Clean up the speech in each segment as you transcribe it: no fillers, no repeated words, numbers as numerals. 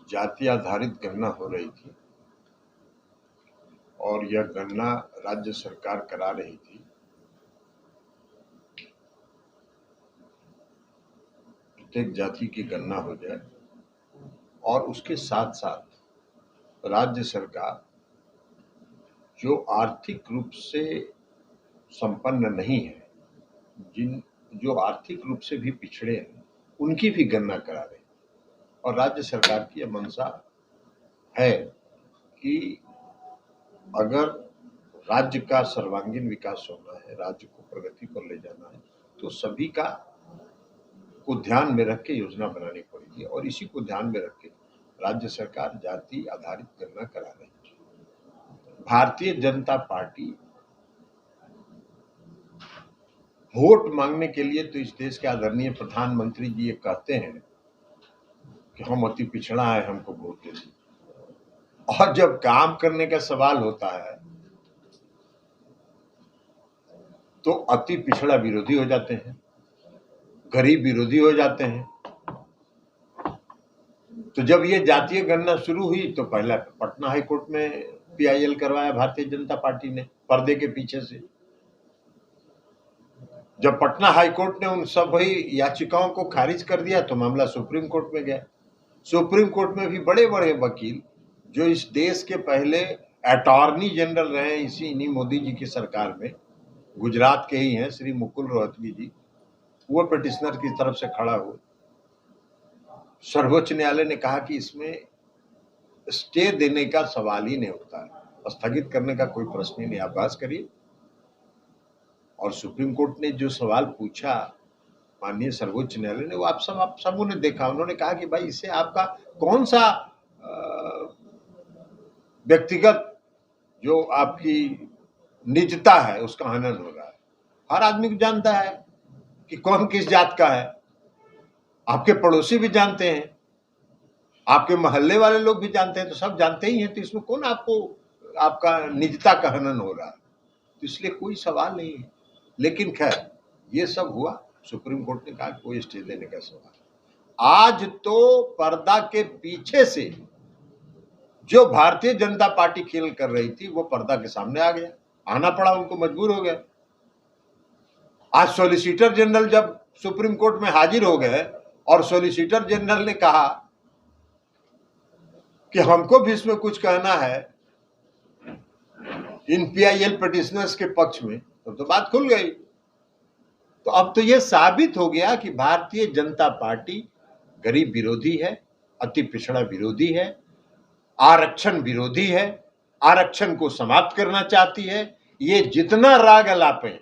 जाति आधारित गणना हो रही थी और यह गणना राज्य सरकार करा रही थी। प्रत्येक जाति की गणना हो जाए और उसके साथ साथ राज्य सरकार जो आर्थिक रूप से संपन्न नहीं है, जो आर्थिक रूप से भी पिछड़े हैं, उनकी भी गणना करा रही। और राज्य सरकार की यह मंशा है कि अगर राज्य का सर्वांगीण विकास होना है, राज्य को प्रगति पर ले जाना है, तो सभी को ध्यान में रख के योजना बनानी पड़ेगी। और इसी को ध्यान में रख के राज्य सरकार जाति आधारित गणना करा रही है। भारतीय जनता पार्टी वोट मांगने के लिए तो इस देश के आदरणीय प्रधानमंत्री जी ये कहते हैं कि हम अति पिछड़ा है, हमको वोट दे दीजिए, और जब काम करने का सवाल होता है तो अति पिछड़ा विरोधी हो जाते हैं, गरीब विरोधी हो जाते हैं। तो जब ये जातीय गणना शुरू हुई तो पहला पटना हाईकोर्ट में PIL करवाया भारतीय जनता पार्टी ने पर्दे के पीछे से। जब पटना हाईकोर्ट ने उन सभी याचिकाओं को खारिज कर दिया तो मामला सुप्रीम कोर्ट में गया। सुप्रीम कोर्ट में भी बड़े बड़े वकील जो इस देश के पहले अटॉर्नी जनरल रहे इन्हीं मोदी जी की सरकार में, गुजरात के ही हैं श्री मुकुल रोहतगी जी, वो पिटिशनर की तरफ से खड़ा हुए। सर्वोच्च न्यायालय ने कहा कि इसमें स्टे देने का सवाल ही नहीं उठता है, स्थगित करने का कोई प्रश्न ही नहीं, आप बहस करिए। और सुप्रीम कोर्ट ने जो सवाल पूछा माननीय सर्वोच्च न्यायालय ने, वो आप सबों ने देखा। उन्होंने कहा कि भाई इससे आपका कौन सा व्यक्तिगत जो आपकी निजता है उसका हनन हो रहा है। हर आदमी को जानता है कि कौन किस जात का है, आपके पड़ोसी भी जानते हैं, आपके मोहल्ले वाले लोग भी जानते हैं, तो सब जानते ही हैं। तो इसमें कौन आपका निजता का हनन हो रहा है? तो इसलिए कोई सवाल नहीं है। लेकिन खैर ये सब हुआ, सुप्रीम कोर्ट ने कहा कोई स्टे देने का सवाल। आज तो पर्दा के पीछे से जो भारतीय जनता पार्टी खेल कर रही थी वो पर्दा के सामने आ गया, आना पड़ा, उनको मजबूर हो गया। आज सॉलिसिटर जनरल जब सुप्रीम कोर्ट में हाजिर हो गए और सॉलिसिटर जनरल ने कहा कि हमको भी इसमें कुछ कहना है इन PIL पिटिशनर्स के पक्ष में, तो बात खुल गई। तो अब तो यह साबित हो गया कि भारतीय जनता पार्टी गरीब विरोधी है, अति पिछड़ा विरोधी है, आरक्षण विरोधी है, आरक्षण को समाप्त करना चाहती है। ये जितना राग अलापे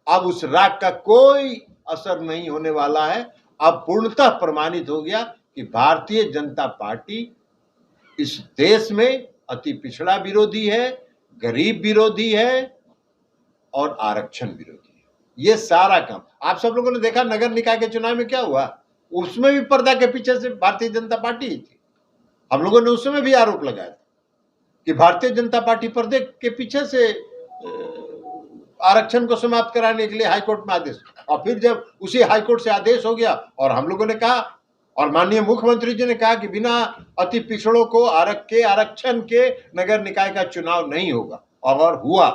अब उस राग का कोई असर नहीं होने वाला है। अब पूर्णतः प्रमाणित हो गया कि भारतीय जनता पार्टी इस देश में अति पिछड़ा विरोधी है, गरीब विरोधी है और आरक्षण विरोधी है। ये सारा काम आप सब लोगों ने देखा। नगर निकाय के चुनाव में क्या हुआ, उसमें भी पर्दा के पीछे से भारतीय जनता पार्टी ही थी। हम लोगों ने उस समय भी आरोप लगाया था कि भारतीय जनता पार्टी पर्दे के पीछे से आरक्षण को समाप्त कराने के लिए हाईकोर्ट में आदेश, और फिर जब उसी हाईकोर्ट से आदेश हो गया और हम लोगों ने कहा और माननीय मुख्यमंत्री जी ने कहा कि बिना अति पिछड़ों को आरक्षण के नगर निकाय का चुनाव नहीं होगा, और हुआ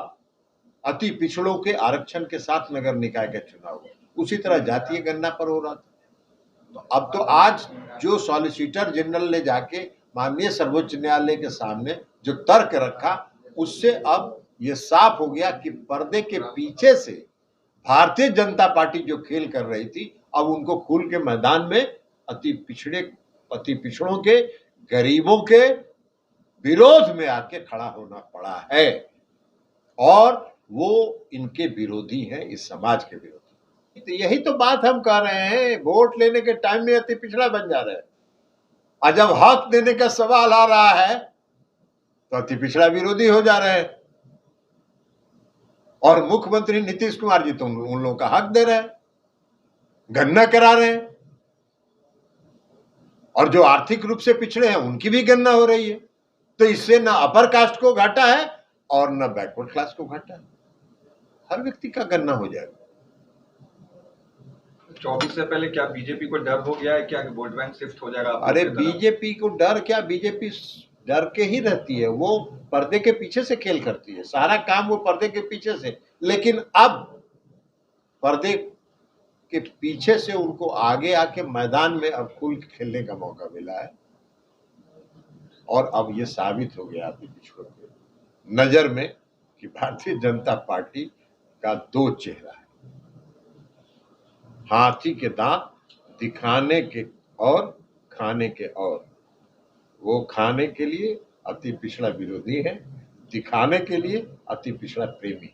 अति पिछड़ों के आरक्षण के साथ नगर निकाय का चुनाव हुआ। उसी तरह जातीय गणना पर हो रहा था। तो अब तो आज जो सॉलिसिटर जनरल ने जाके माननीय सर्वोच्च न्यायालय के सामने जो तर्क रखा, उससे अब ये साफ हो गया कि पर्दे के पीछे से भारतीय जनता पार्टी जो खेल कर रही थी, अब उनको खुल के मैदान में अति पिछड़ों के, गरीबों के विरोध में आके खड़ा होना पड़ा है। और वो इनके विरोधी हैं, इस समाज के विरोधी। तो यही तो बात हम कह रहे हैं, वोट लेने के टाइम में अति पिछड़ा बन जा रहे हैं, और जब हक देने का सवाल आ रहा है तो अति पिछड़ा विरोधी हो जा रहे हैं। और मुख्यमंत्री नीतीश कुमार जी तो उन लोगों का हक दे रहे हैं, गणना करा रहे हैं, और जो आर्थिक रूप से पिछड़े हैं उनकी भी गणना हो रही है। तो इससे ना अपर कास्ट को घाटा है और ना बैकवर्ड क्लास को घाटा है, हर व्यक्ति का गणना हो जाएगा। 24 से पहले क्या बीजेपी को डर हो गया है क्या कि वोट बैंक शिफ्ट हो जाएगा? अरे बीजेपी को डर क्या, बीजेपी डर के ही रहती है, वो पर्दे के पीछे से खेल करती है, सारा काम वो पर्दे के पीछे से। लेकिन अब पर्दे के पीछे से उनको आगे आके मैदान में अब खुल खेलने का मौका मिला है, और अब ये साबित हो गया अति पिछड़ों के नजर में कि भारतीय जनता पार्टी का दो चेहरा है, हाथी के दांत दिखाने के और खाने के। और वो खाने के लिए अति पिछड़ा विरोधी है, दिखाने के लिए अति पिछड़ा प्रेमी।